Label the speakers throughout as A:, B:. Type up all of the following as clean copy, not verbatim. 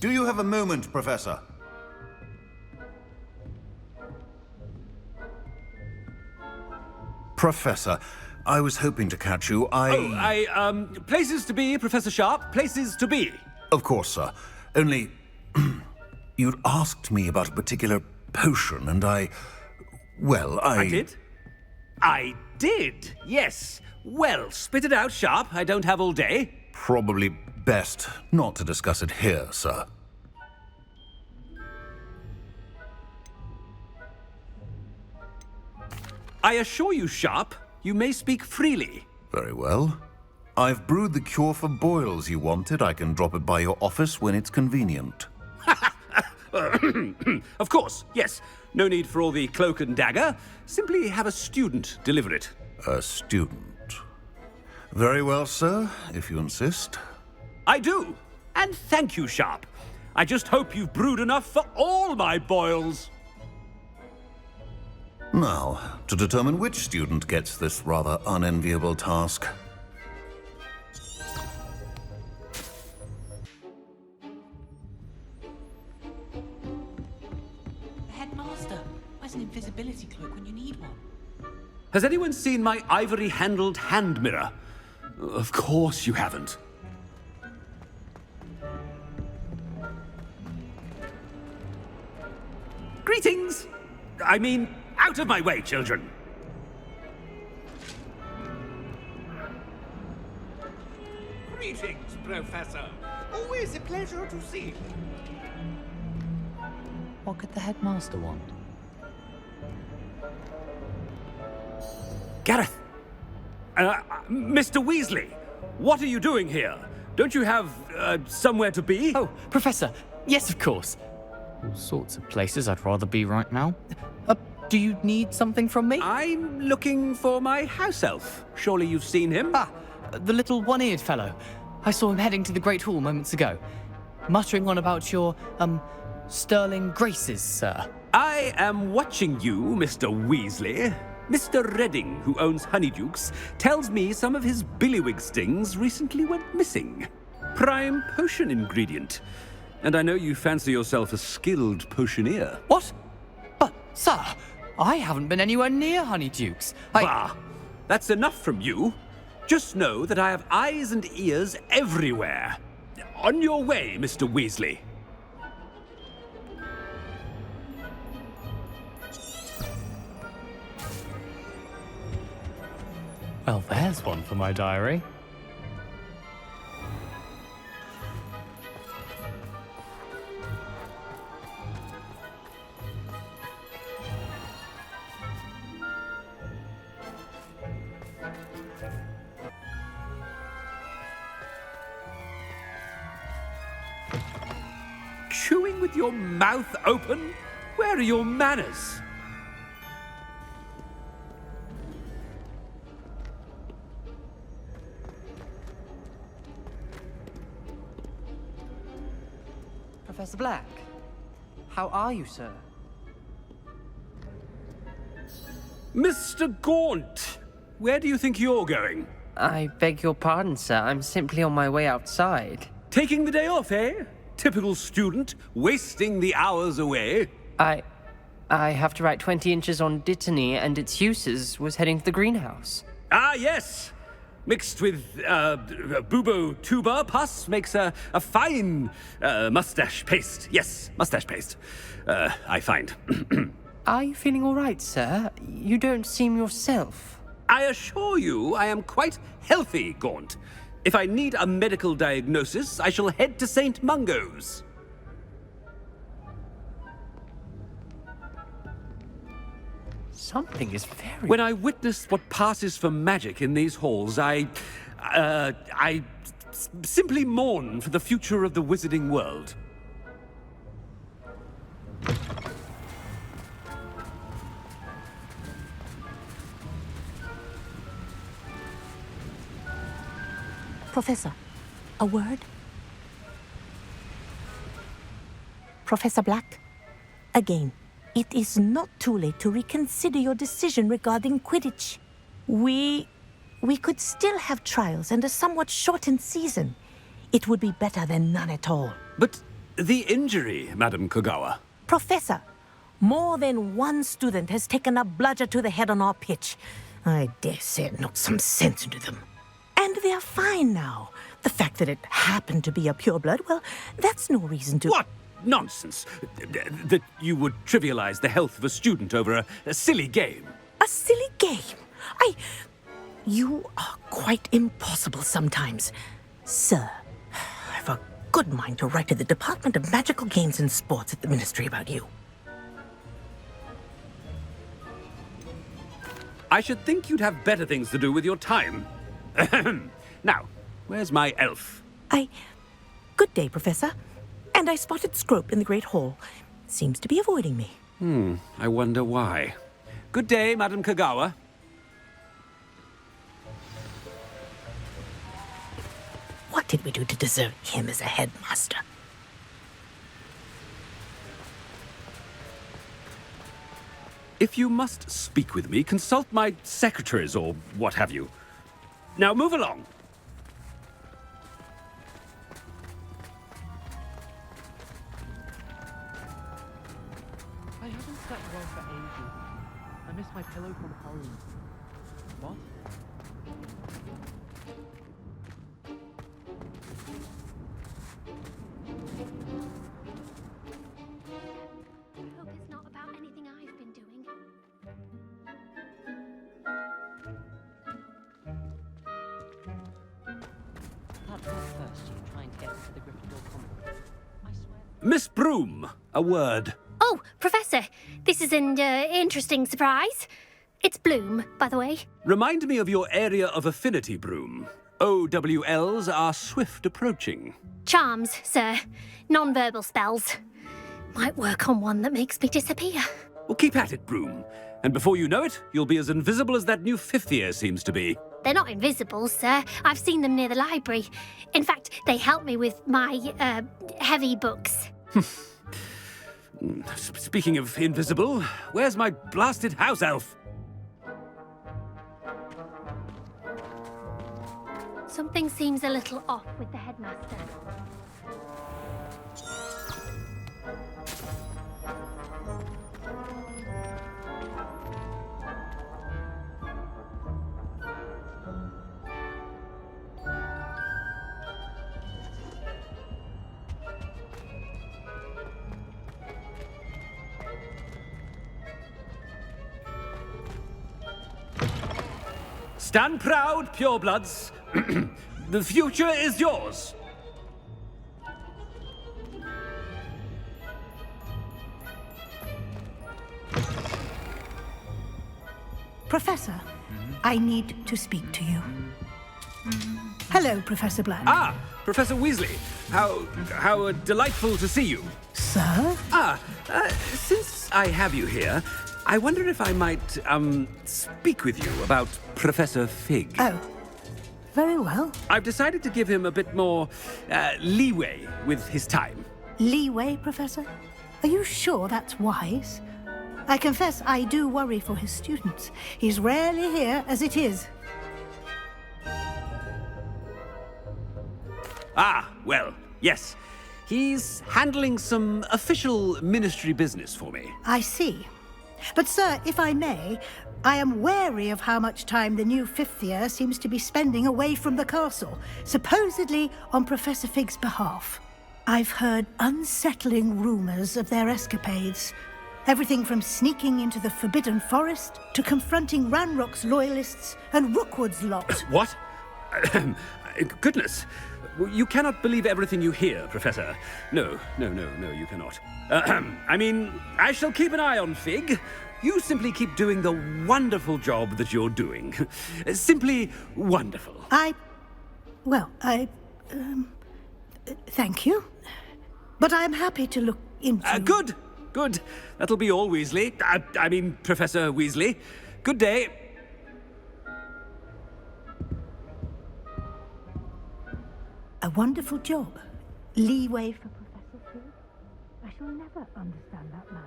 A: Do you have a moment, Professor? Professor, I was hoping to catch you.
B: Places to be, Professor Sharp. Places to be.
A: Of course, sir. Only... you'd asked me about a particular potion, and I
B: did? I did, yes. Well, spit it out, Sharp. I don't have all day.
A: Probably best not to discuss it here, sir.
B: I assure you, Sharp, you may speak freely.
A: Very well. I've brewed the cure for boils you wanted. I can drop it by your office when it's convenient.
B: Of course, yes. No need for all the cloak and dagger. Simply have a student deliver it.
A: A student? Very well, sir, if you insist.
B: I do. And thank you, Sharp. I just hope you've brewed enough for all my boils.
A: Now, to determine which student gets this rather unenviable task.
C: Headmaster, where's an invisibility cloak when you need one?
B: Has anyone seen my ivory-handled hand mirror? Of course you haven't. Greetings! I mean, out of my way, children!
D: Greetings, Professor. Always a pleasure to see you.
C: What could the headmaster want?
B: Gareth! Mr. Weasley, what are you doing here? Don't you have, somewhere to be?
E: Oh, Professor, yes, of course. All sorts of places I'd rather be right now. Do you need something from me?
B: I'm looking for my house elf. Surely you've seen him?
E: Ah, the little one-eared fellow. I saw him heading to the Great Hall moments ago, muttering on about your, sterling graces, sir.
B: I am watching you, Mr. Weasley. Mr. Redding, who owns Honeydukes, tells me some of his billywig stings recently went missing. Prime potion ingredient. And I know you fancy yourself a skilled potioneer.
E: What? But, sir, I haven't been anywhere near Honeydukes.
B: Bah! That's enough from you. Just know that I have eyes and ears everywhere. On your way, Mr. Weasley.
E: Well, there's one for my diary.
B: Chewing with your mouth open? Where are your manners?
F: Professor Black, how are you, sir?
B: Mr. Gaunt, where do you think you're going?
F: I beg your pardon, sir. I'm simply on my way outside.
B: Taking the day off, eh? Typical student, wasting the hours away.
F: I have to write 20 inches on Dittany and its uses. Was heading to the greenhouse.
B: Ah, yes. Mixed with bubo tuber pus makes a fine mustache paste. Yes, mustache paste. I find.
F: Are you feeling all right, sir? You don't seem yourself.
B: I assure you I am quite healthy, Gaunt. If I need a medical diagnosis, I shall head to St. Mungo's.
F: Something is very...
B: When I witness what passes for magic in these halls, I simply mourn for the future of the wizarding world.
G: Professor, a word? Professor Black, again, it is not too late to reconsider your decision regarding Quidditch. We could still have trials and a somewhat shortened season. It would be better than none at all.
B: But The injury, Madam Kogawa.
G: Professor, more than one student has taken a bludger to the head on our pitch. I dare say it knocked some sense into them. And they're fine now. The fact that it happened to be a pureblood, well, that's no reason to...
B: What nonsense! That you would trivialize the health of a student over a silly game.
G: A silly game? You are quite impossible sometimes. Sir, I've a good mind to write to the Department of Magical Games and Sports at the Ministry about you.
B: I should think you'd have better things to do with your time. Now, where's my elf?
G: Good day, Professor. And I spotted Scrope in the Great Hall. Seems to be avoiding me.
B: I wonder why. Good day, Madam Kogawa.
G: What did we do to deserve him as a headmaster?
B: If you must speak with me, consult my secretaries or what have you. Now move along.
E: I haven't slept well for ages. I miss my pillow from home. What?
H: I hope it's not about anything I've been doing.
E: Perhaps not first year trying to get into the Gryffindor Common. I swear.
B: Miss Broom, a word.
H: Oh, Professor, this is an interesting surprise. It's Bloom, by the way.
B: Remind me of your area of affinity, Broom. OWLs are swift approaching.
H: Charms, sir. Non-verbal spells. Might work on one that makes me disappear.
B: Well, keep at it, Broom. And before you know it, you'll be as invisible as that new fifth year seems to be.
H: They're not invisible, sir. I've seen them near the library. In fact, they help me with my, heavy books.
B: Speaking of invisible, where's my blasted house elf?
H: Something seems a little off with the headmaster.
B: Stand proud, purebloods. The future is yours.
I: Professor, I need to speak to you. Hello, Professor Black.
B: Ah, Professor Weasley. How delightful to see you.
I: Sir?
B: Since I have you here, I wonder if I might, speak with you about Professor Fig.
I: Oh, very well.
B: I've decided to give him a bit more, leeway with his time.
I: Leeway, Professor? Are you sure that's wise? I confess I do worry for his students. He's rarely here as it is.
B: Ah, well, yes. He's handling some official ministry business for me.
I: I see. But, sir, if I may, I am wary of how much time the new fifth year seems to be spending away from the castle, supposedly on Professor Fig's behalf. I've heard unsettling rumors of their escapades. Everything from sneaking into the Forbidden Forest to confronting Ranrock's loyalists and Rookwood's lot.
B: What? Goodness. You cannot believe everything you hear, Professor. No, you cannot. I mean, I shall keep an eye on Fig. You simply keep doing the wonderful job that you're doing. Simply wonderful.
I: Thank you. But I'm happy to look into...
B: Good. That'll be all, Weasley. I mean, Professor Weasley. Good day.
I: A wonderful job. Leeway for Professor Fig. I shall never understand that man.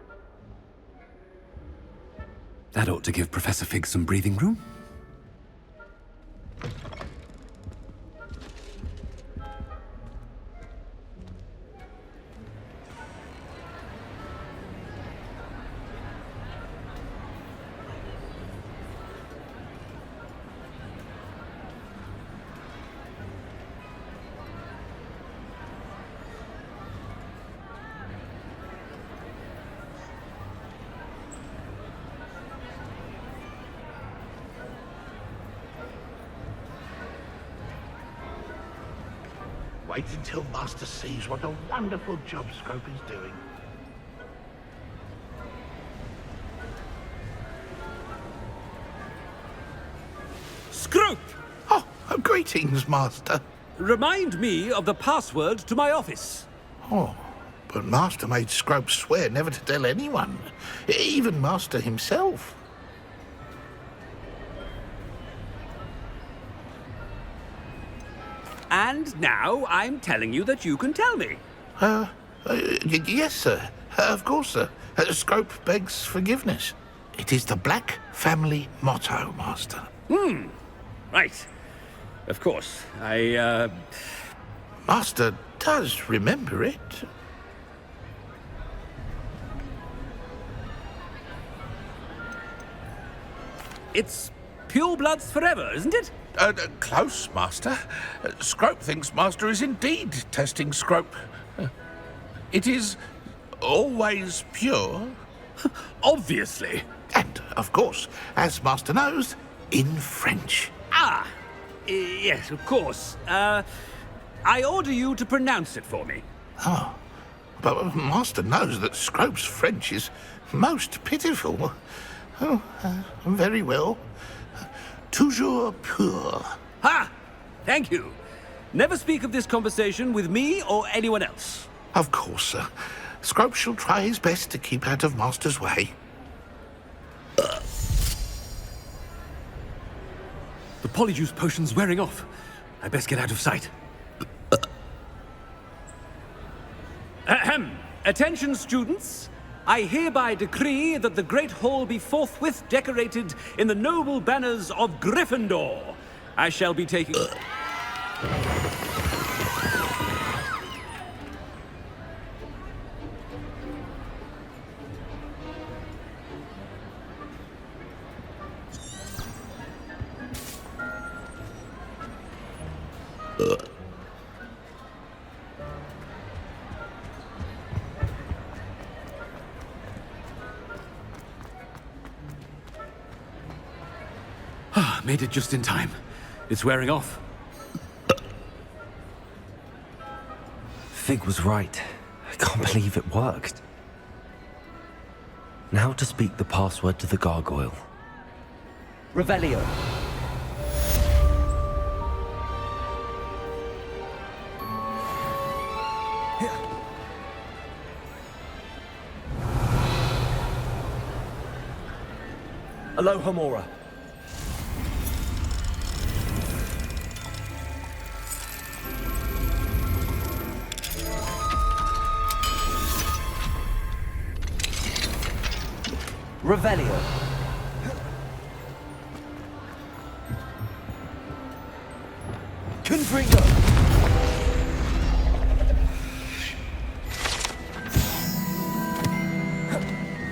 B: That ought to give Professor Fig some breathing room.
J: Wait until Master sees what a wonderful job Scrope is doing.
B: Scrope!
J: Oh, greetings, Master.
B: Remind me of the password to my office.
J: Oh, but Master made Scrope swear never to tell anyone, even Master himself.
B: And now I'm telling you that you can tell me.
J: Yes, sir. Of course, sir. Scrope begs forgiveness. It is the Black family motto, Master.
B: Right. Of course.
J: Master does remember it.
B: It's pure bloods forever, isn't it?
J: Close, Master. Scrope thinks Master is indeed testing Scrope. It is always pure.
B: Obviously.
J: And, of course, as Master knows, in French.
B: Yes, of course. I order you to pronounce it for me.
J: Oh, but Master knows that Scrope's French is most pitiful. Oh, very well. Toujours pur.
B: Ha! Thank you. Never speak of this conversation with me or anyone else.
J: Of course, sir. Scrope shall try his best to keep out of Master's way.
B: The polyjuice potion's wearing off. I best get out of sight. Ahem. Attention, students. I hereby decree that the Great Hall be forthwith decorated in the noble banners of Gryffindor. I shall be taking... Made it just in time. It's wearing off.
K: Fig was right. I can't believe it worked. Now to speak the password to the gargoyle. Revelio. Alohomora. Revelio. Confringo.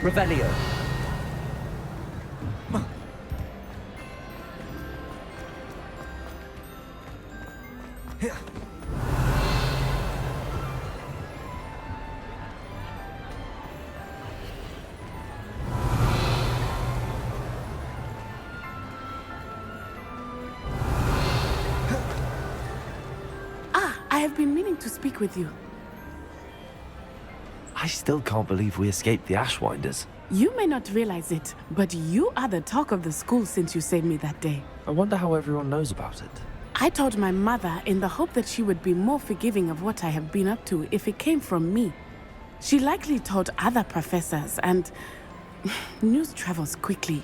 K: Revelio.
L: I have been meaning to speak with you.
K: I still can't believe we escaped the Ashwinders.
L: You may not realize it, but you are the talk of the school since you saved me that day.
K: I wonder how everyone knows about it.
L: I told my mother in the hope that she would be more forgiving of what I have been up to if it came from me. She likely told other professors, and news travels quickly.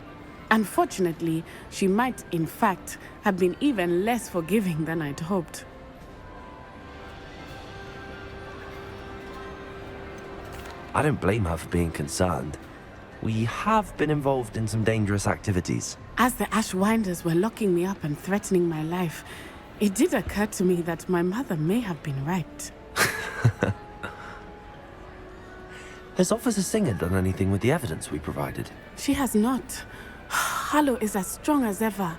L: Unfortunately, she might, in fact, have been even less forgiving than I'd hoped.
K: I don't blame her for being concerned. We have been involved in some dangerous activities.
L: As the Ashwinders were locking me up and threatening my life, it did occur to me that my mother may have been right.
K: Has Officer Singer done anything with the evidence we provided?
L: She has not. Harlow is as strong as ever.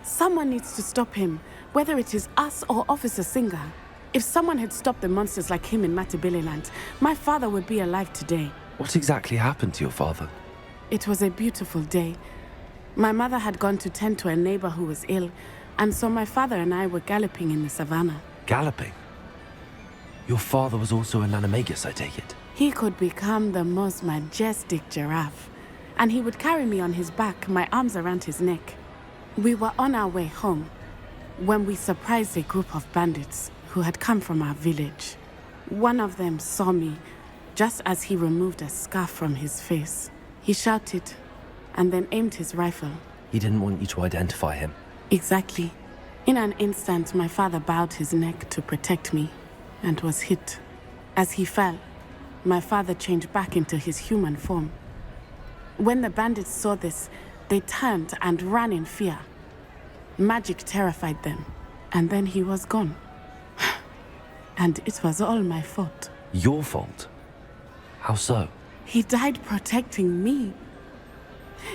L: Someone needs to stop him, whether it is us or Officer Singer. If someone had stopped the monsters like him in Matabeleland, my father would be alive today.
K: What exactly happened to your father?
L: It was a beautiful day. My mother had gone to tend to a neighbor who was ill, and so my father and I were galloping in the savannah.
K: Galloping? Your father was also an animagus, I take it?
L: He could become the most majestic giraffe, and he would carry me on his back, my arms around his neck. We were on our way home when we surprised a group of bandits who had come from our village. One of them saw me just as he removed a scarf from his face. He shouted and then aimed his rifle.
K: He didn't want you to identify him.
L: Exactly. In an instant, my father bowed his neck to protect me and was hit. As he fell, my father changed back into his human form. When the bandits saw this, they turned and ran in fear. Magic terrified them, and then he was gone. And it was all my fault.
K: Your fault? How so?
L: He died protecting me.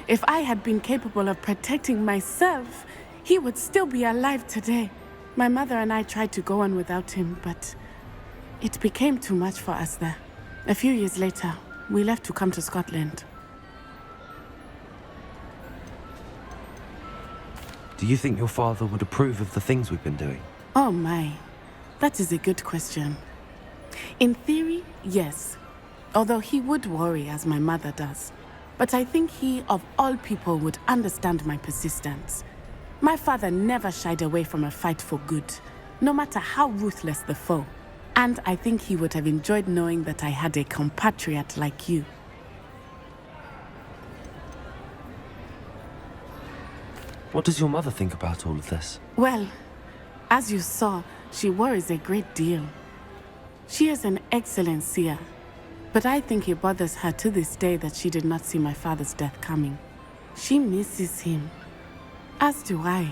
L: If I had been capable of protecting myself, he would still be alive today. My mother and I tried to go on without him, but it became too much for us there. A few years later, we left to come to Scotland.
K: Do you think your father would approve of the things we've been doing?
L: Oh my, that is a good question. In theory, yes. Although he would worry, as my mother does. But I think he, of all people, would understand my persistence. My father never shied away from a fight for good, no matter how ruthless the foe. And I think he would have enjoyed knowing that I had a compatriot like you.
K: What does your mother think about all of this?
L: Well, as you saw, she worries a great deal. She is an excellent seer, but I think it bothers her to this day that she did not see my father's death coming. She misses him, as do I.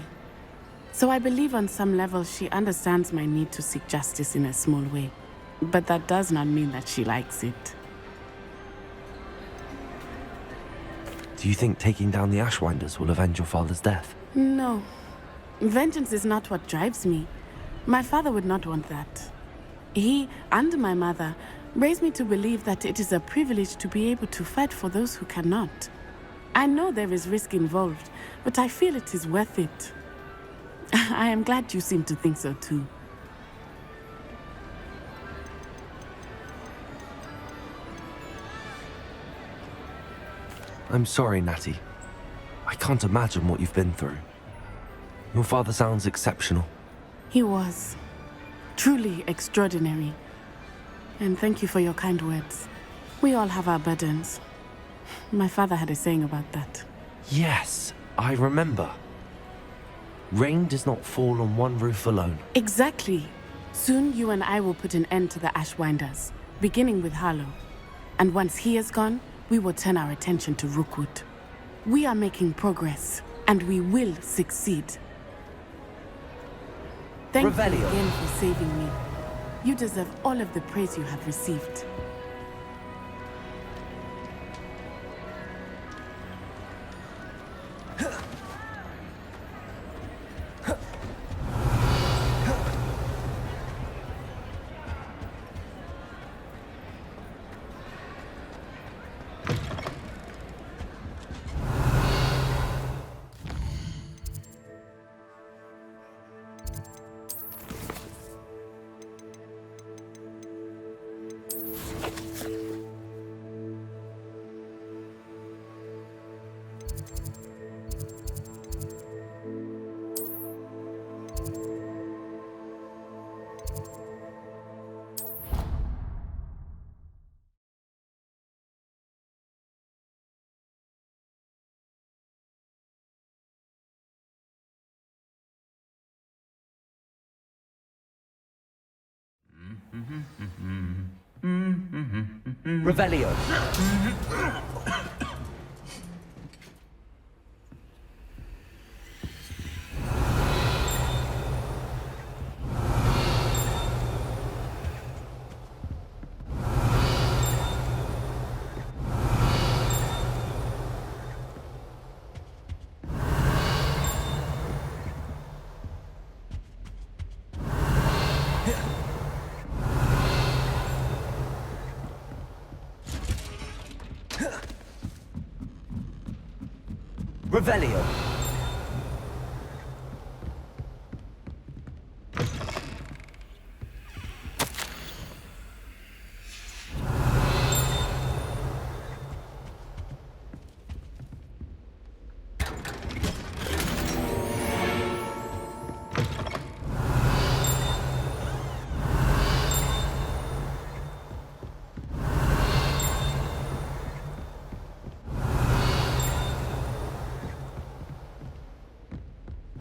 L: So I believe on some level she understands my need to seek justice in a small way. But that does not mean that she likes it.
K: Do you think taking down the Ashwinders will avenge your father's death?
L: No. Vengeance is not what drives me. My father would not want that. He and my mother raised me to believe that it is a privilege to be able to fight for those who cannot. I know there is risk involved, but I feel it is worth it. I am glad you seem to think so too.
K: I'm sorry, Natty. I can't imagine what you've been through. Your father sounds exceptional.
L: He was. Truly extraordinary. And thank you for your kind words. We all have our burdens. My father had a saying about that.
K: Yes, I remember. Rain does not fall on one roof alone.
L: Exactly. Soon you and I will put an end to the Ashwinders, beginning with Harlow. And once he is gone, we will turn our attention to Rookwood. We are making progress, and we will succeed. Thank you again for saving me. You deserve all of the praise you have received.
K: Revelio. Revelio.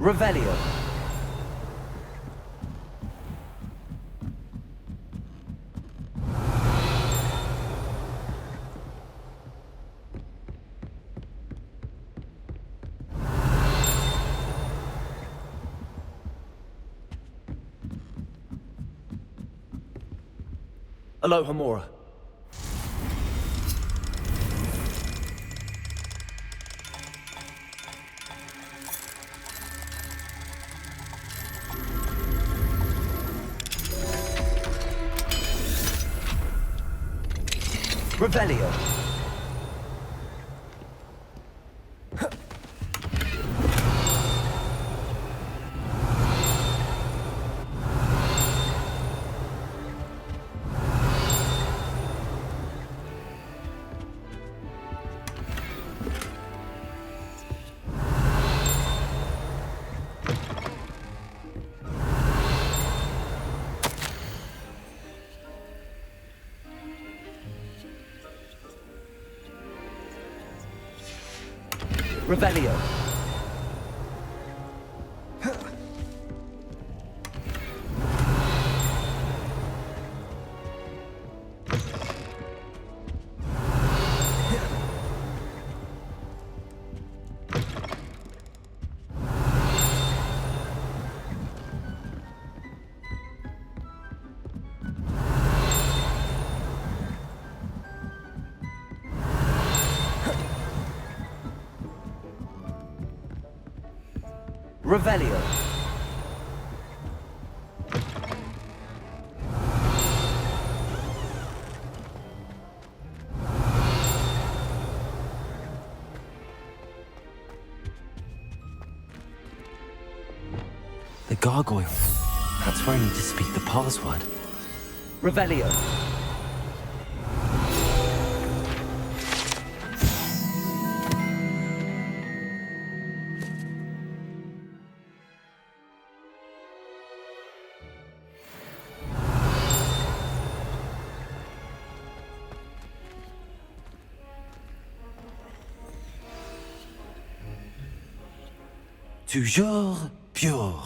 K: Revelio. Aloha Mora. Revelio. Revelio. Revelio. The gargoyle. That's where I need to speak the password. Revelio. Toujours pure.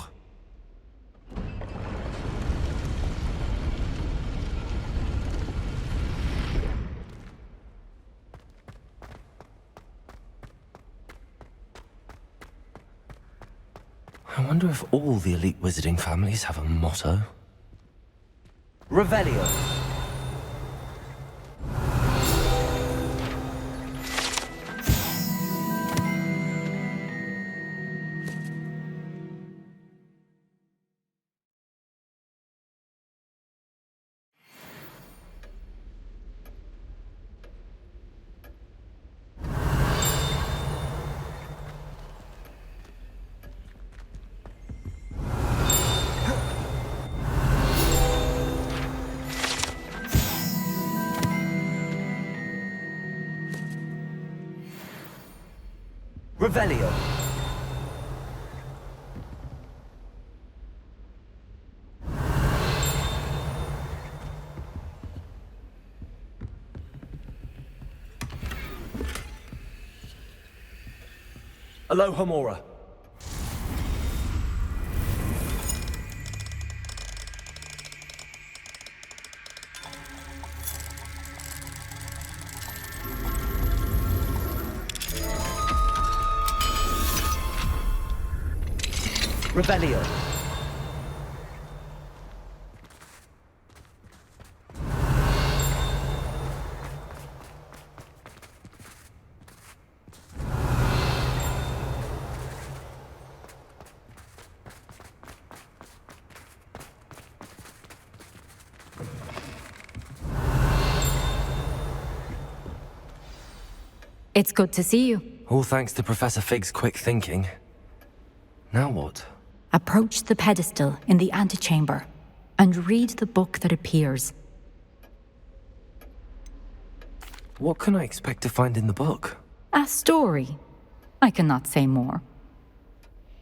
K: I wonder if all the elite wizarding families have a motto. Revelio. Revelio. Aloha Mora. Revelio.
M: It's good to see you.
K: All thanks to Professor Fig's quick thinking. Now what?
M: Approach the pedestal in the antechamber and read the book that appears.
K: What can I expect to find in the book?
M: A story. I cannot say more.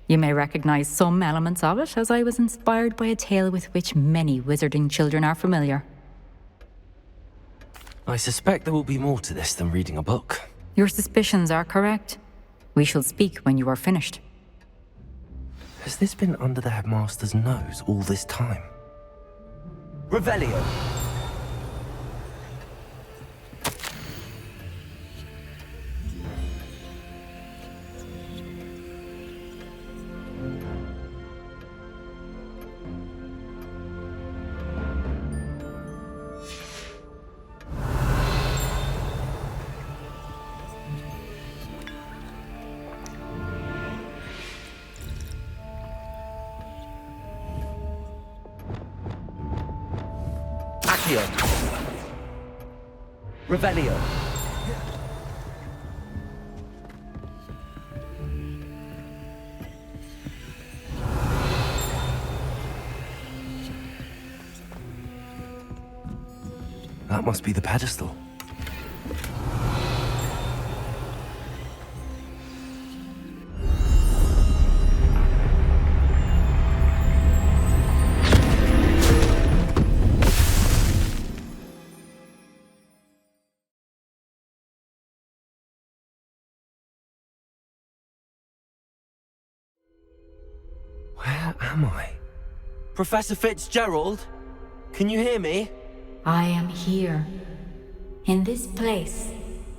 M: You may recognize some elements of it, as I was inspired by a tale with which many wizarding children are familiar.
K: I suspect there will be more to this than reading a book.
M: Your suspicions are correct. We shall speak when you are finished.
K: Has this been under the headmaster's nose all this time? Revelio! Revelio. That must be the pedestal. Where am I? Professor Fitzgerald? Can you hear me?
M: I am here. In this place,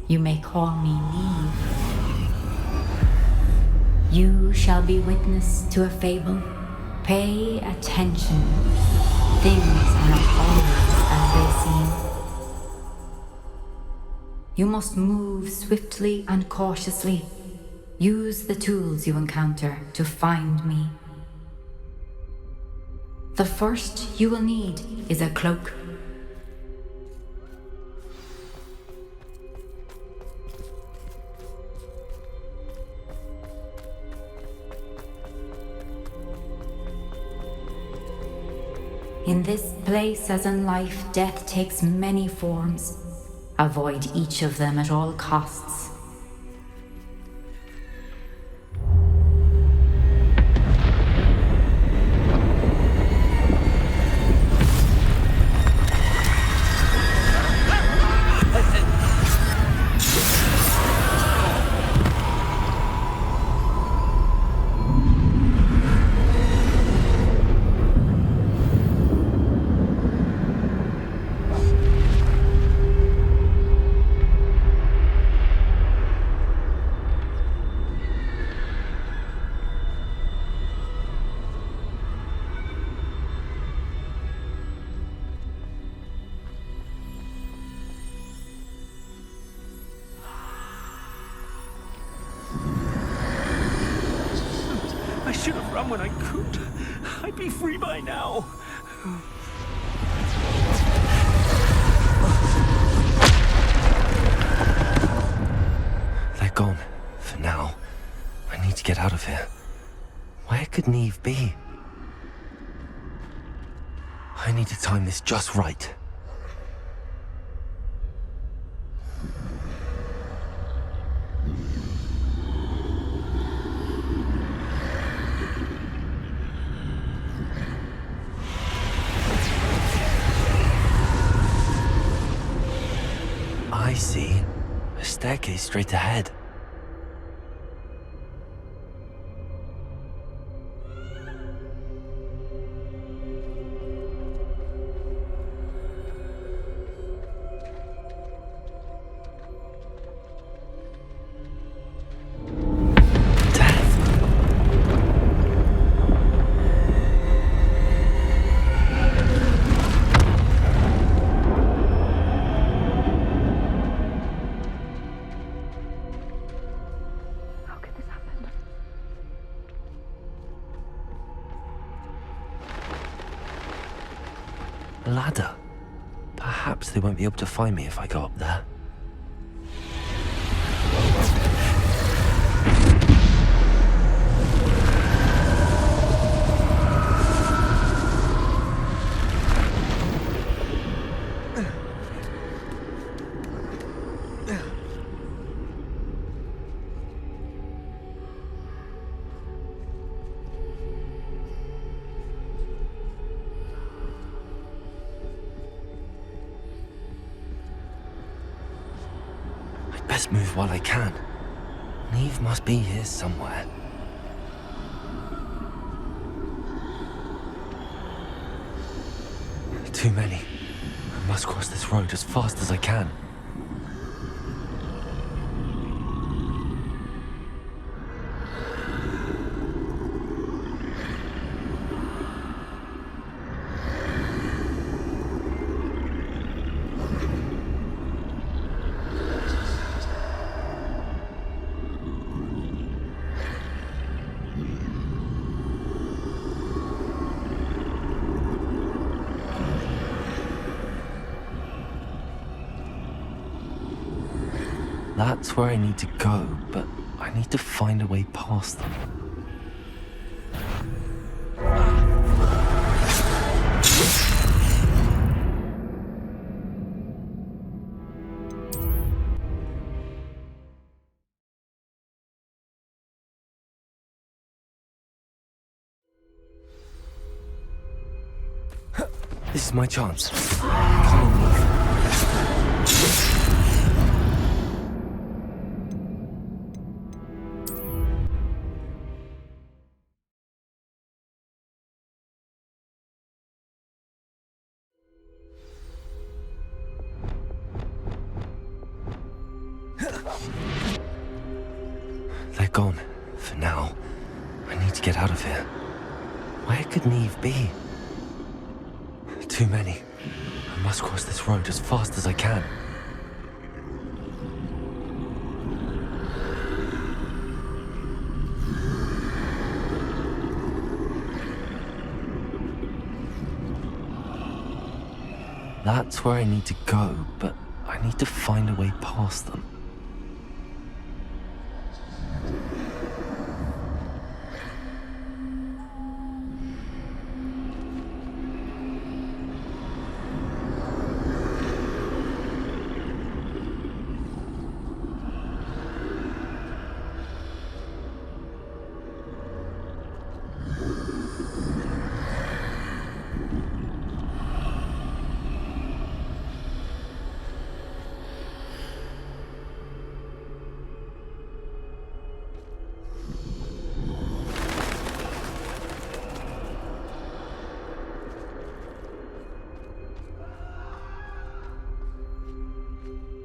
M: you may call me Neve. You shall be witness to a fable. Pay attention. Things are not always as they seem. You must move swiftly and cautiously. Use the tools you encounter to find me. The first you will need is a cloak. In this place, as in life, death takes many forms. Avoid each of them at all costs.
B: I should have run when I could. I'd be free by now.
K: They're gone. For now. I need to get out of here. Where could Neve be? I need to time this just right. I see. A staircase straight ahead. Ladder. Perhaps they won't be able to find me if I go up there. Best move while I can. Neve must be here somewhere. Too many. I must cross this road as fast as I can. That's where I need to go, but I need to find a way past them. This is my chance. Come on, Leaf. They're gone, for now. I need to get out of here. Where could Neve be? Too many. I must cross this road as fast as I can. That's where I need to go, but I need to find a way past them.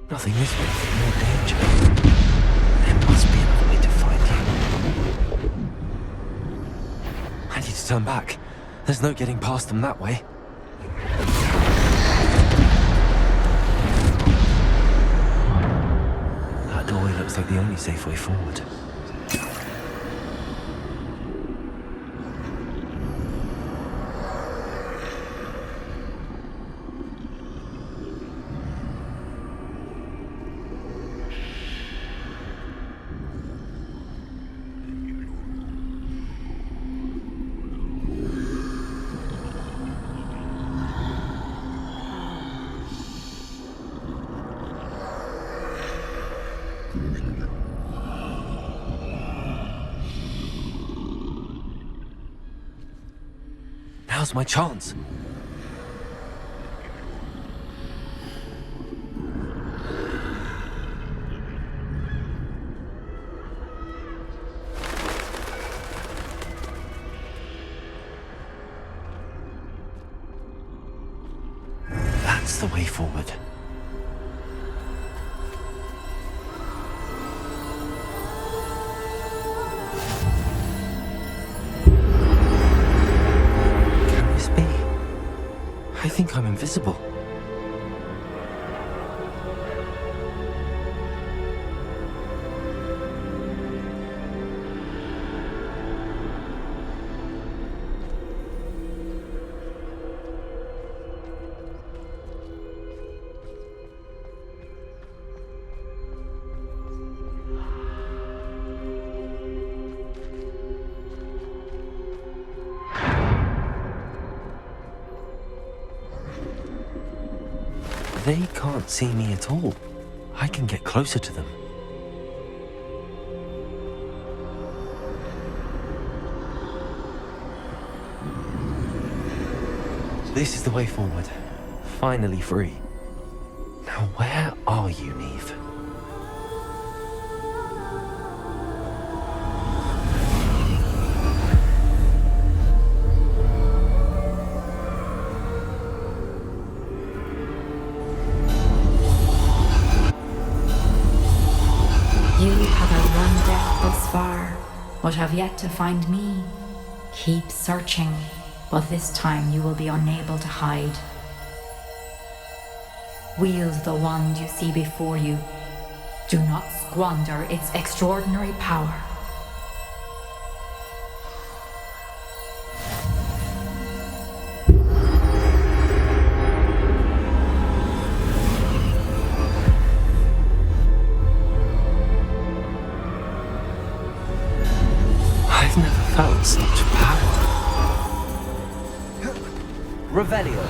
K: Nothing this way, more danger. There must be another way to find you. I need to turn back. There's no getting past them that way. That doorway looks like the only safe way forward. Now's my chance. That's the way forward. I think I'm invisible. They can't see me at all. I can get closer to them. This is the way forward. Finally free. Now where are you, Neve?
M: death thus far, but have yet to find me. Keep searching, but this time you will be unable to hide. Wield the wand you see before you. Do not squander its extraordinary power.
K: I've never felt such power.
N: Revelio.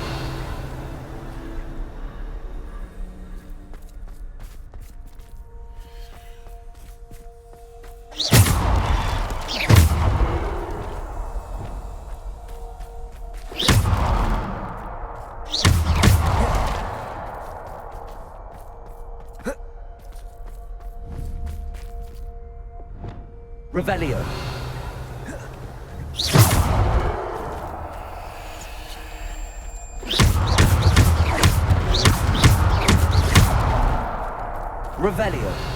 N: Revelio. Revelio.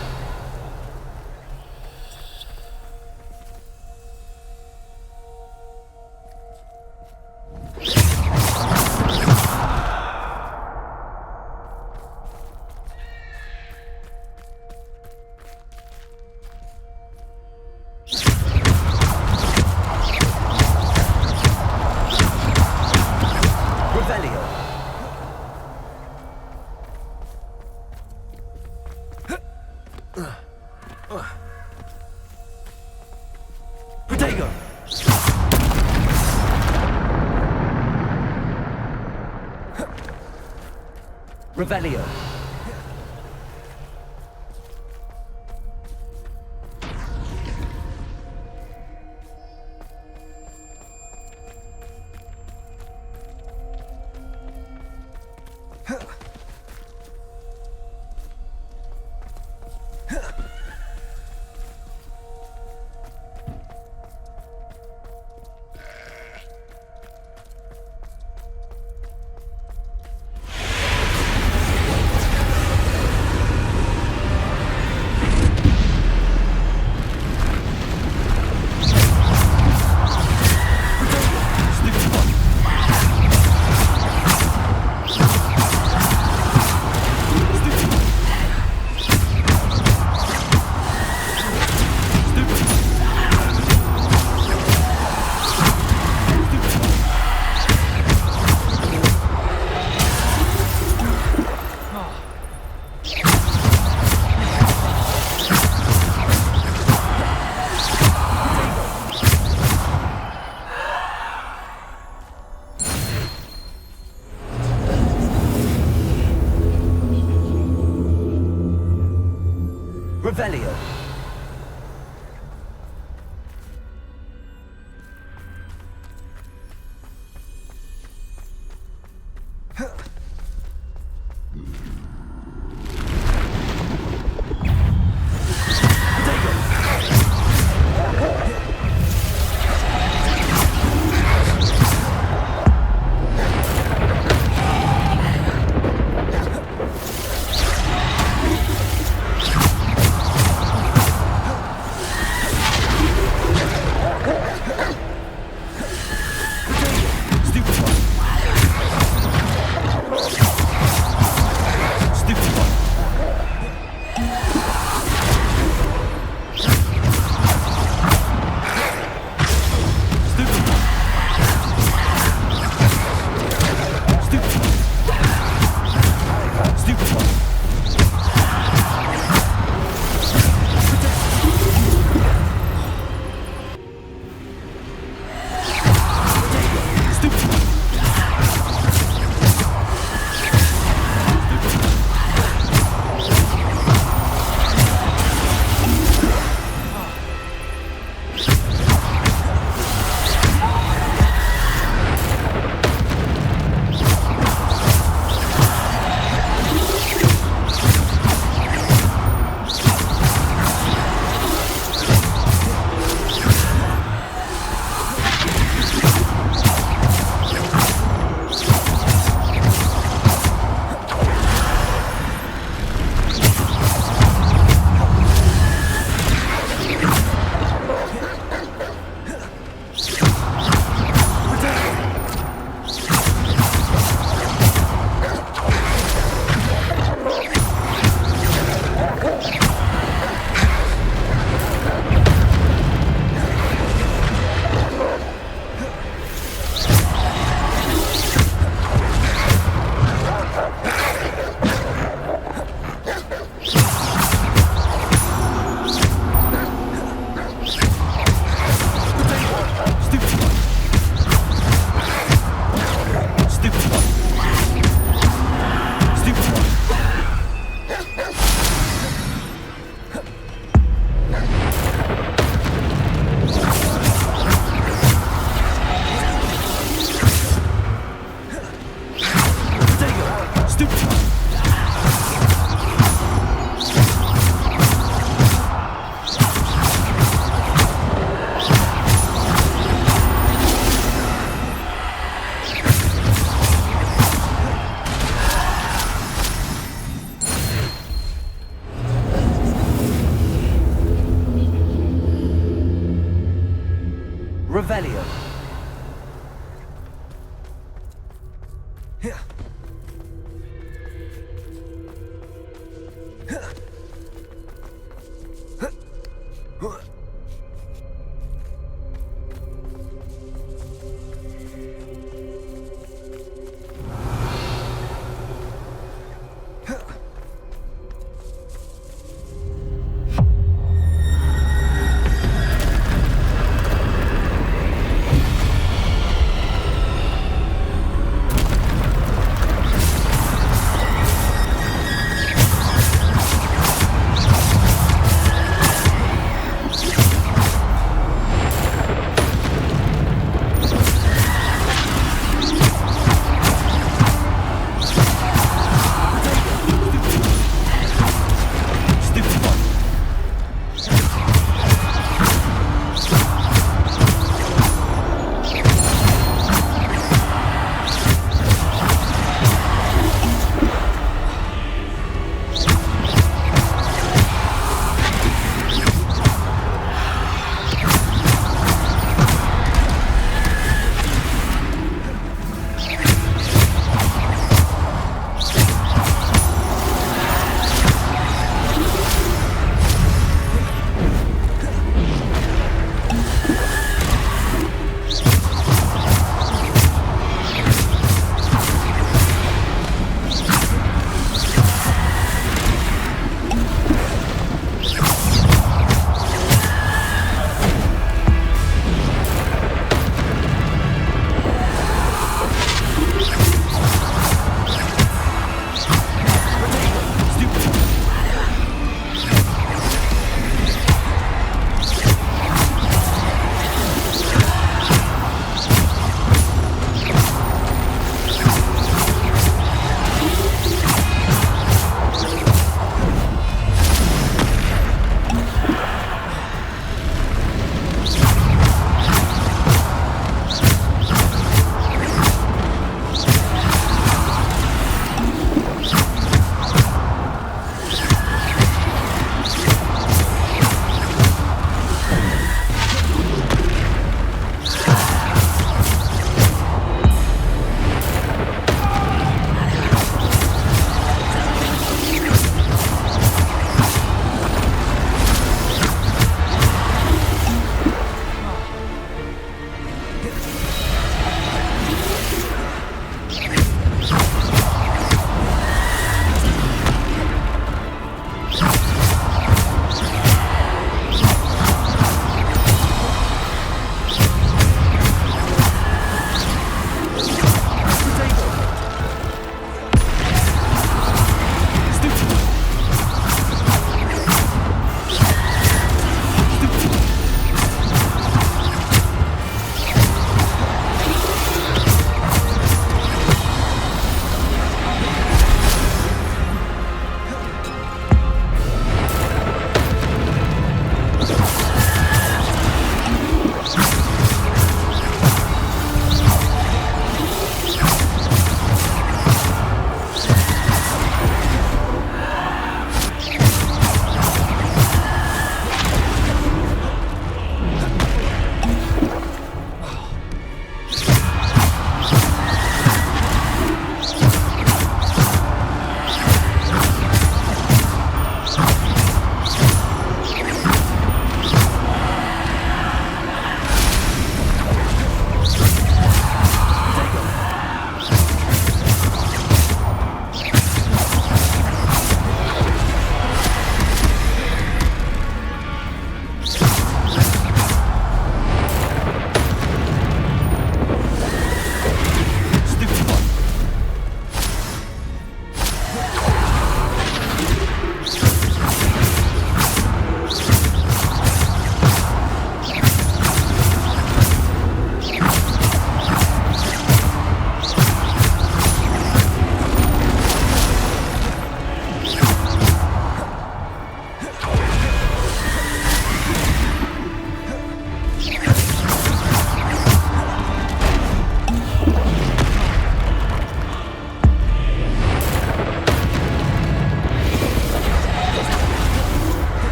N: Revelio. Revelio. Revelio.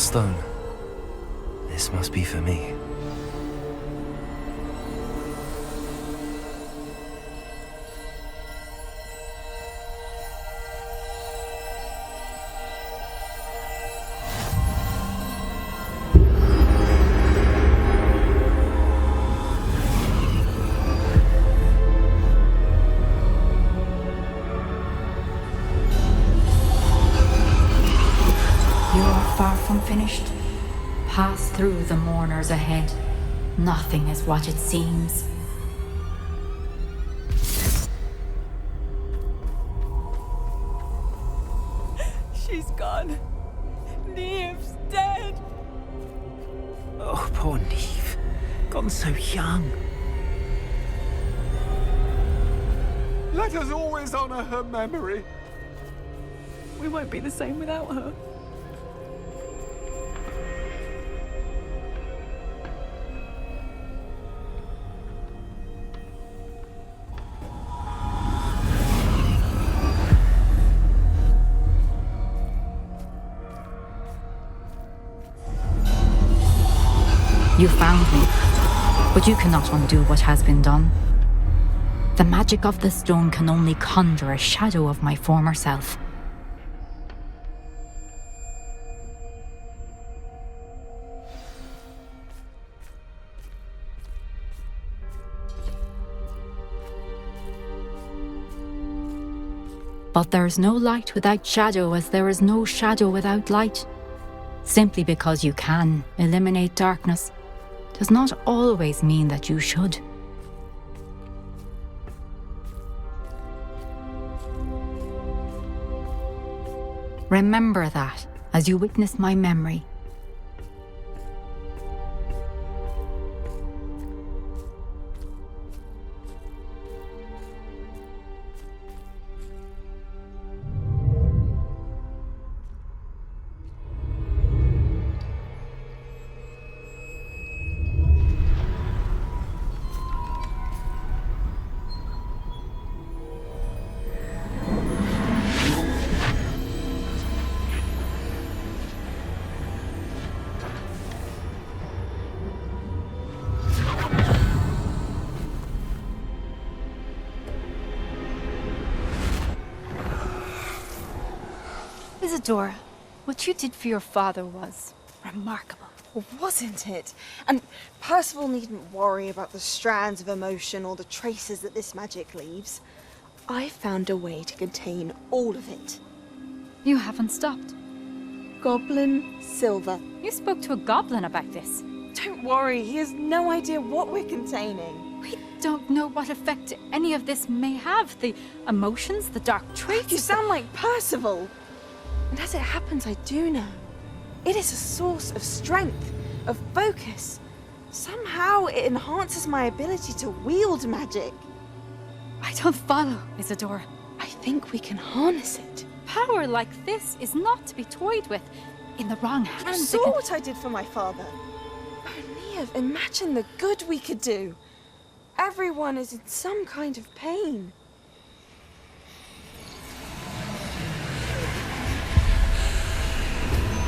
K: stone. This must be for me.
M: Finished. Pass through the mourners ahead. Nothing is what it seems.
E: She's gone. Neve's dead.
O: Oh, poor Neve. Gone so young.
D: Let us always honor her memory.
E: We won't be the same without her.
M: You found me, but you cannot undo what has been done. The magic of the stone can only conjure a shadow of my former self. But there is no light without shadow, as there is no shadow without light. Simply because you can eliminate darkness does not always mean that you should. Remember that as you witness my memory.
P: Isadora, what you did for your father was remarkable.
Q: Well, wasn't it? And Percival needn't worry about the strands of emotion or the traces that this magic leaves. I found a way to contain all of it.
P: You haven't stopped.
Q: Goblin Silver.
P: You spoke to a goblin about this.
Q: Don't worry, he has no idea what we're containing.
P: We don't know what effect any of this may have. The emotions, the dark traits.
Q: You sound like Percival. And as it happens, I do know. It is a source of strength, of focus. Somehow it enhances my ability to wield magic.
P: I don't follow, Isadora.
Q: I think we can harness it.
P: Power like this is not to be toyed with. In the wrong hands.
Q: You saw what I did for my father. Oh, Neve, imagine the good we could do. Everyone is in some kind of pain.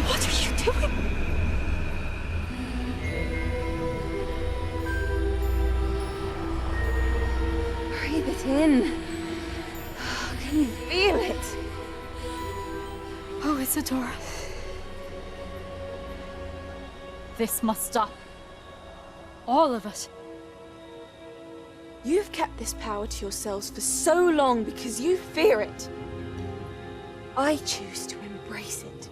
P: What are you doing?
Q: Breathe it in. Can you feel it?
P: Oh, Isadora. This must stop. All of it.
Q: You've kept this power to yourselves for so long because you fear it. I choose to embrace it.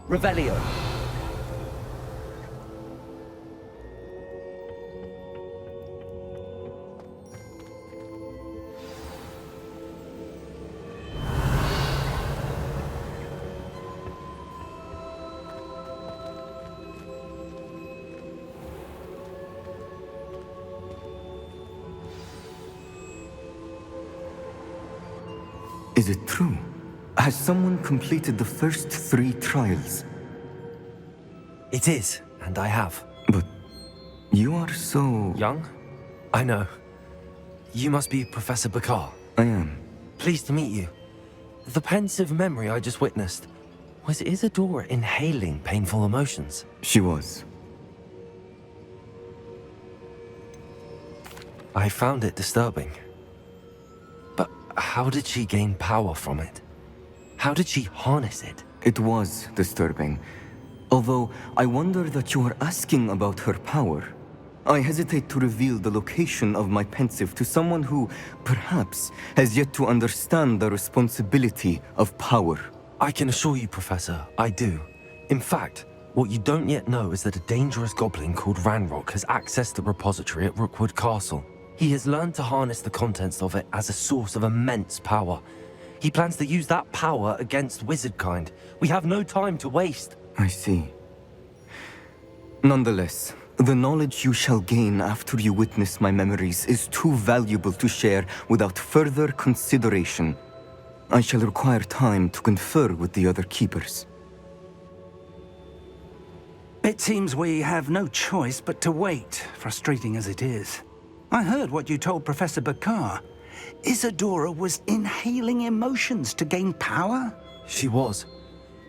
N: Revelio.
R: Is it true? Has someone completed the first 3 trials?
K: It is, and I have.
R: But you are so...
K: Young? I know. You must be Professor Bakar.
R: I am.
K: Pleased to meet you. The pensive memory I just witnessed, was Isadora inhaling painful emotions?
R: She was.
K: I found it disturbing. But how did she gain power from it? How did she harness it?
R: It was disturbing. Although, I wonder that you are asking about her power. I hesitate to reveal the location of my pensive to someone who, perhaps, has yet to understand the responsibility of power.
K: I can assure you, Professor, I do. In fact, what you don't yet know is that a dangerous goblin called Ranrock has accessed the repository at Rookwood Castle. He has learned to harness the contents of it as a source of immense power. He plans to use that power against wizardkind. We have no time to waste.
R: I see. Nonetheless, the knowledge you shall gain after you witness my memories is too valuable to share without further consideration. I shall require time to confer with the other keepers.
O: It seems we have no choice but to wait, frustrating as it is. I heard what you told Professor Bakar. Isadora was inhaling emotions to gain power?
K: She was.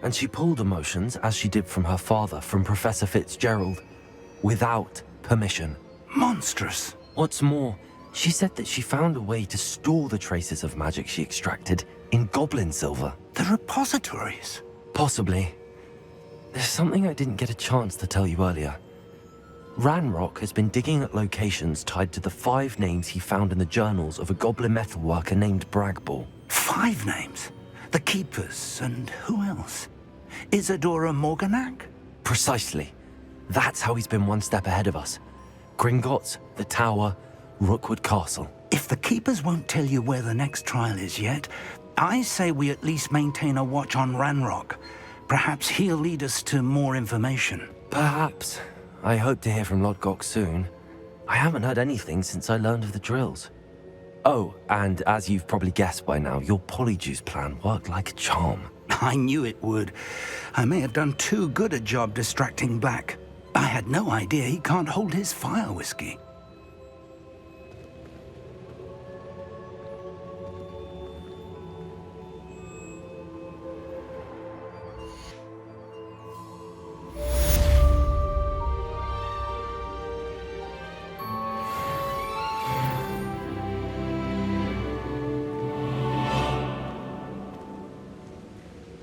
K: And she pulled emotions, as she did from her father, from Professor Fitzgerald, without permission.
O: Monstrous.
K: What's more, she said that she found a way to store the traces of magic she extracted in goblin silver.
O: The repositories?
K: Possibly. There's something I didn't get a chance to tell you earlier. Ranrock has been digging at locations tied to the 5 names he found in the journals of a goblin metalworker named Bragball.
O: 5 names? The Keepers, and who else? Isadora Morganac?
K: Precisely. That's how he's been one step ahead of us. Gringotts, the Tower, Rookwood Castle.
O: If the Keepers won't tell you where the next trial is yet, I say we at least maintain a watch on Ranrock. Perhaps he'll lead us to more information.
K: Perhaps. I hope to hear from Lodgok soon. I haven't heard anything since I learned of the drills. Oh, and as you've probably guessed by now, your polyjuice plan worked like a charm.
O: I knew it would. I may have done too good a job distracting Black. I had no idea he can't hold his fire whiskey.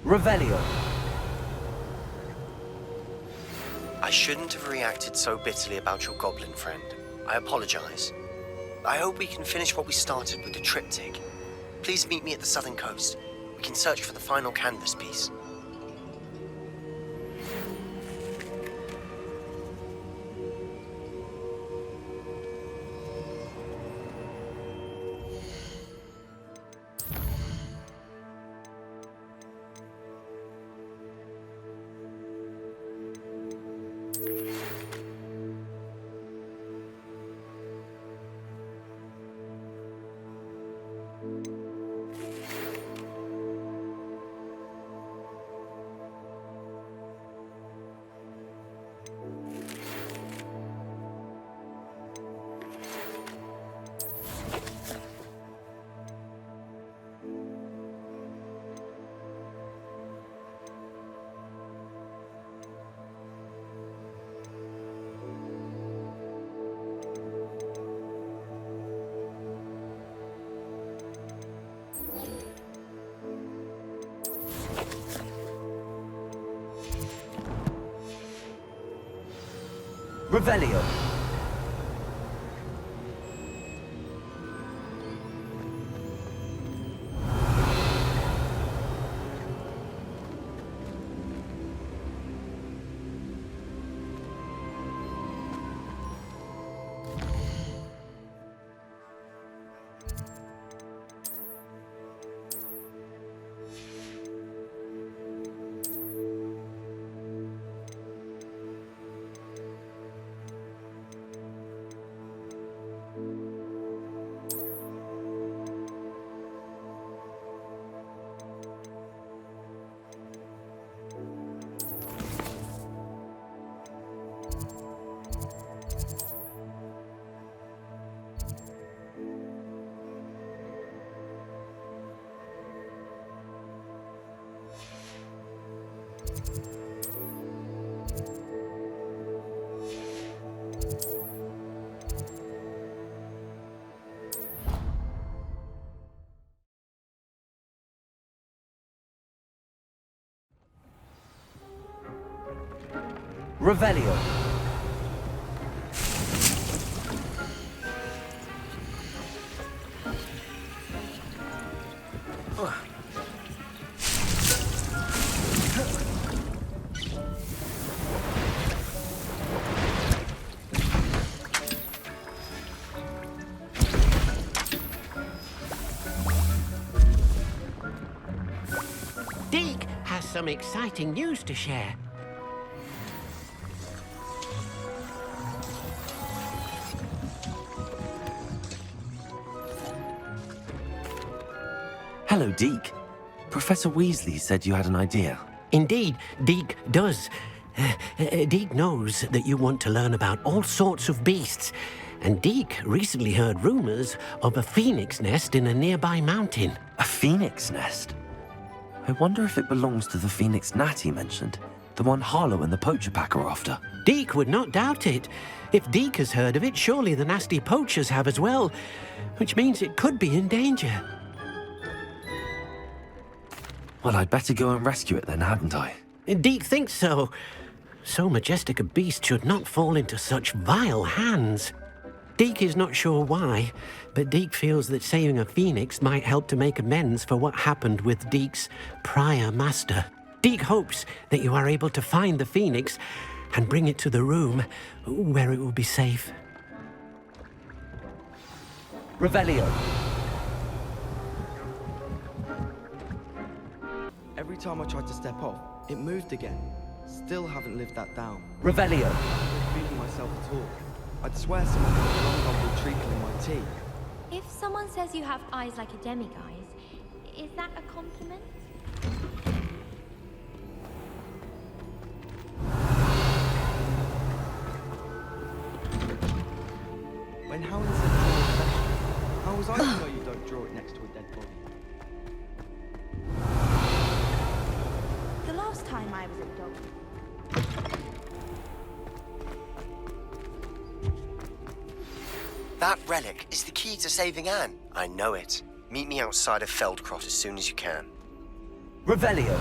N: Revelio.
S: I shouldn't have reacted so bitterly about your goblin friend. I apologize. I hope we can finish what we started with the triptych. Please meet me at the southern coast. We can search for the final canvas piece.
N: Revelio. Revelio.
T: Deke has some exciting news to share.
K: Hello, Deke. Professor Weasley said you had an idea.
T: Indeed, Deke does. Deke knows that you want to learn about all sorts of beasts, and Deke recently heard rumors of a phoenix nest in a nearby mountain.
K: A phoenix nest? I wonder if it belongs to the phoenix gnat he mentioned, the one Harlow and the poacher pack are after.
T: Deke would not doubt it. If Deke has heard of it, surely the nasty poachers have as well, which means it could be in danger.
K: Well, I'd better go and rescue it then, hadn't I?
T: Deke thinks so. So majestic a beast should not fall into such vile hands. Deke is not sure why, but Deke feels that saving a phoenix might help to make amends for what happened with Deke's prior master. Deke hopes that you are able to find the phoenix and bring it to the room where it will be safe.
N: Revelio.
U: Every time I tried to step off, it moved again. Still haven't lived that down.
N: Revelio.
U: I'm not feeling myself at all. I'd swear someone put a long bubble treacle in my tea.
V: If someone says you have eyes like a demiguise, is that a compliment?
U: When Helen said draw a vegetable, how was I to know you don't draw it next to a dead body?
Q: The last time I was at Dog.
S: That relic is the key to saving Anne. I know it. Meet me outside of Feldcroft as soon as you can.
N: Revelio.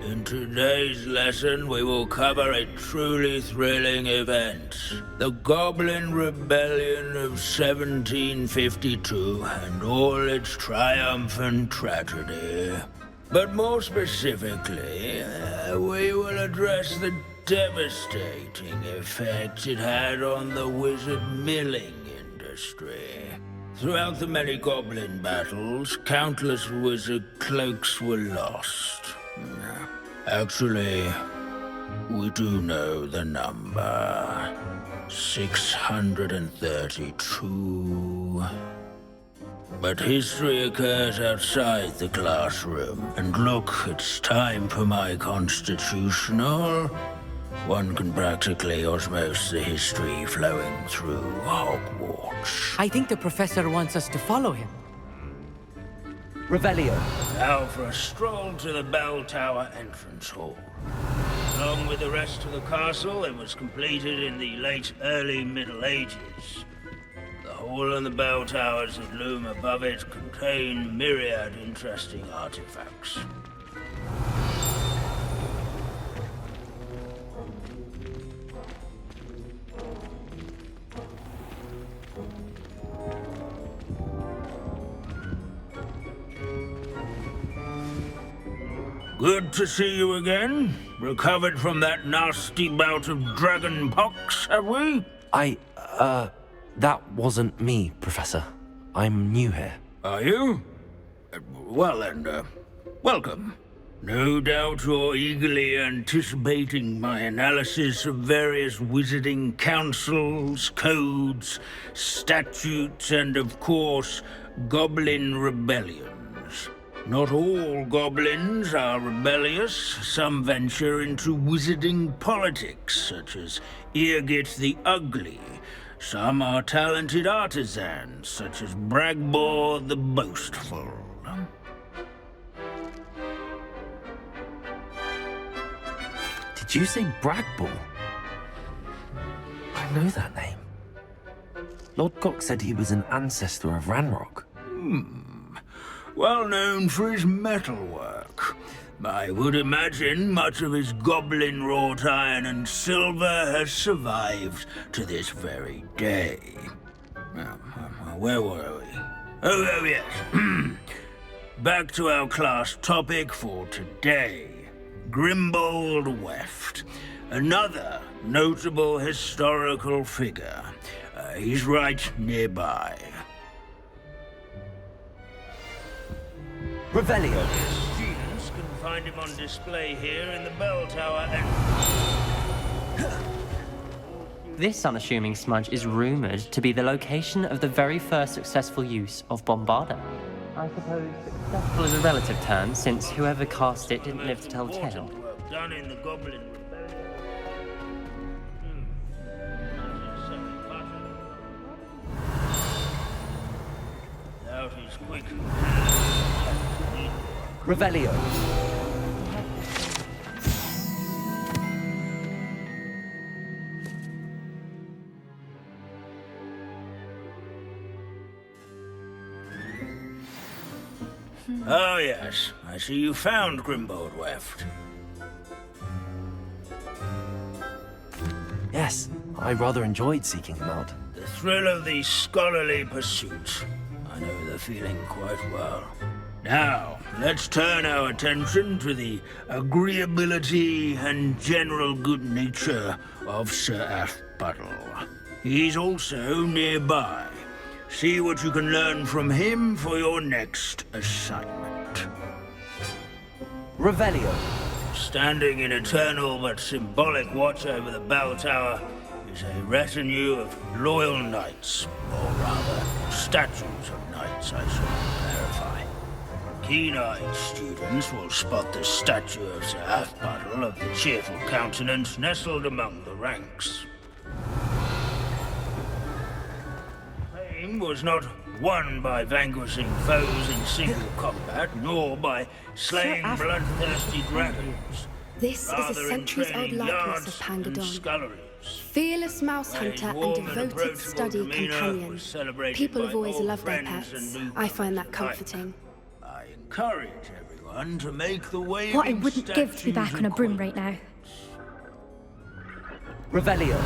W: In today's lesson, we will cover a truly thrilling event. The Goblin Rebellion of 1752 and all its triumphant tragedy. But more specifically, we will address the devastating effect it had on the wizard milling industry. Throughout the many goblin battles, countless wizard cloaks were lost. Actually, we do know the number. 632. But history occurs outside the classroom, and look, it's time for my constitutional. One can practically osmose the history flowing through Hogwarts.
F: I think the professor wants us to follow him.
N: Revelio.
W: Now for a stroll to the bell tower entrance hall. Along with the rest of the castle, it was completed in the early Middle Ages. The hall and the bell towers that loom above it contain myriad interesting artifacts. Good to see you again. Recovered from that nasty bout of dragon pox, have we?
K: That wasn't me, Professor. I'm new here.
W: Are you? Well then, welcome. No doubt you're eagerly anticipating my analysis of various wizarding councils, codes, statutes, and of course, goblin rebellions. Not all goblins are rebellious. Some venture into wizarding politics, such as Eargit the Ugly. Some are talented artisans, such as Bragbor the Boastful.
K: Did you say Bragbor? I know that name. Lord Gok said he was an ancestor of Ranrock.
W: Well known for his metalwork. I would imagine much of his goblin-wrought iron and silver has survived to this very day. Where were we? Oh yes. Back to our class topic for today. Grimbold Weft. Another notable historical figure. He's right nearby.
N: Revelio.
W: Students can find him on display here in the bell tower and...
F: This unassuming smudge is rumoured to be the location of the very first successful use of Bombarda. I suppose successful is a relative term, since whoever cast it didn't live to tell the tale.
W: Done in the goblin Without his quick...
N: Revelio.
W: Oh yes, I see you found Grimbold Weft.
K: Yes, I rather enjoyed seeking him out.
W: The thrill of the scholarly pursuit. I know the feeling quite well. Now, let's turn our attention to the agreeability and general good nature of Sir Athpuddle. He's also nearby. See what you can learn from him for your next assignment.
N: Revelio.
W: Standing in eternal but symbolic watch over the bell tower is a retinue of loyal knights, or rather, statues of knights, I should clarify. Keen-eyed students will spot the statue of Sir Athpuddle of the cheerful countenance nestled among the ranks. Fame was not won by vanquishing foes in single combat, nor by slaying bloodthirsty dragons.
A: This is a
W: Rather in
A: centuries-old
W: training
A: likeness
W: yards
A: of
W: and
A: Pangadon.
W: sculleries.
A: Fearless mouse hunter and
W: warm and
A: devoted
W: approachable
A: study
W: demeanor
A: companion.
W: was celebrated
A: People
W: by
A: have always
W: old
A: loved their
W: friends
A: pets.
W: and new
A: I find that
W: alike.
A: comforting.
W: I encourage everyone to make the waving
P: What I wouldn't give to be back on a broom right now.
N: Revelio.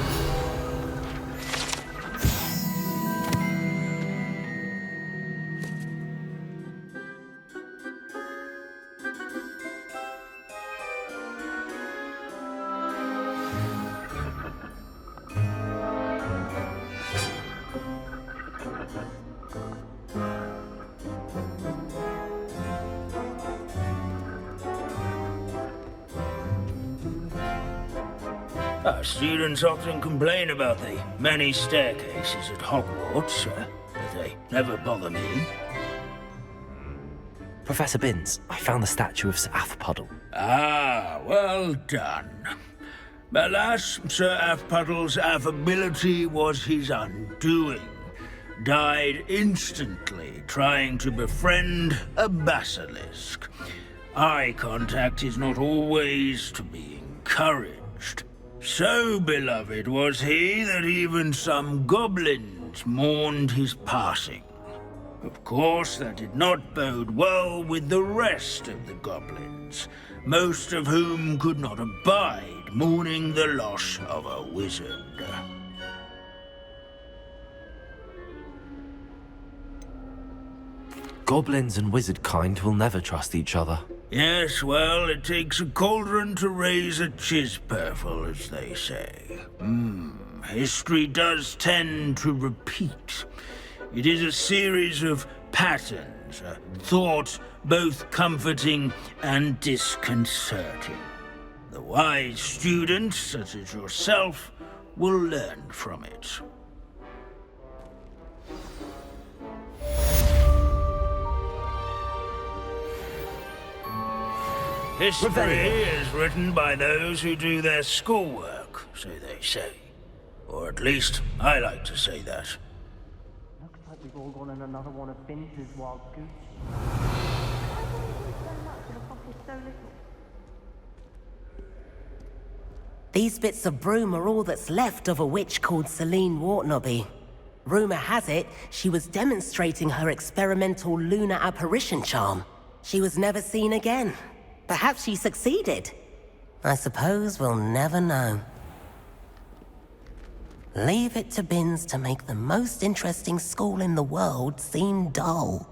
W: Students often complain about the many staircases at Hogwarts, but they never bother me.
K: Professor Binns, I found the statue of Sir Athpuddle.
W: Ah, well done. Alas, Sir Athpuddle's affability was his undoing. Died instantly trying to befriend a basilisk. Eye contact is not always to be encouraged. So beloved was he that even some goblins mourned his passing. Of course, that did not bode well with the rest of the goblins, most of whom could not abide mourning the loss of a wizard.
K: Goblins and wizard kind will never trust each other.
W: Yes, well, it takes a cauldron to raise a chisperful, as they say. History does tend to repeat. It is a series of patterns, a thought both comforting and disconcerting. The wise student, such as yourself, will learn from it. History is written by those who do their schoolwork, so they say. Or at least, I like to say that.
F: Looks like we've all gone in another one of Vince's wild goose.
C: These bits of broom are all that's left of a witch called Celine Wartnobby. Rumour has it, she was demonstrating her experimental lunar apparition charm. She was never seen again. Perhaps she succeeded. I suppose we'll never know. Leave it to Binns to make the most interesting school in the world seem dull.